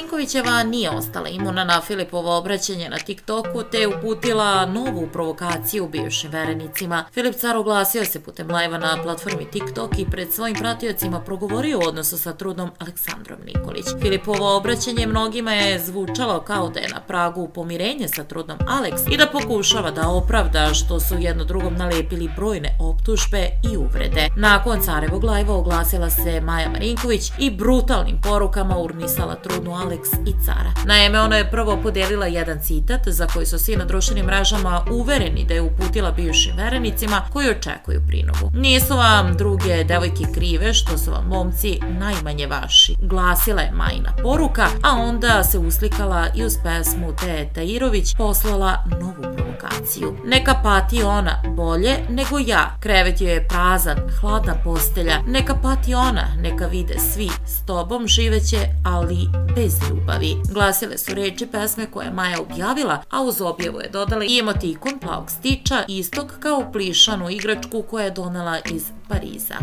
Marinkovićeva nije ostala imuna na Filipovo obraćanje na TikToku te je uputila novu provokaciju bivšim verenicima. Filip Car oglasio se putem lajva na platformi TikTok i pred svojim pratiocima progovorio o odnosu sa trudnom Aleksandrom Nikolić. Filipovo obraćanje mnogima je zvučalo kao da je na pragu pomirenja sa trudnom Aleks i da pokušava da opravda što su jedno drugom nalepili brojne optužbe i uvrede. Nakon Carevog lajva oglasila se Maja Marinković i brutalnim porukama urnisala trudnu Aleks i Cara. Naime, ona je prvo podelila jedan citat za koji su svi na društvenim mrežama uvereni da je uputila bivšim verenicima koji očekuju prinovu. Nisu vam druge devojke krive što su vam momci najmanje vaši, glasila je Majina poruka, a onda se uslikala i uz pesmu te Tairović poslala novu provokaciju. Neka pati ona bolje nego ja, krevet joj je prazan, hladna postelja, neka pati ona, neka vide svi, s tobom živeće, ali bez ljubavi. Glasile su reči pesme koje je Maja objavila, a uz objavu je dodala i emotikon plavog stiča, istog kao plišanu igračku koja je donela iz Pariza.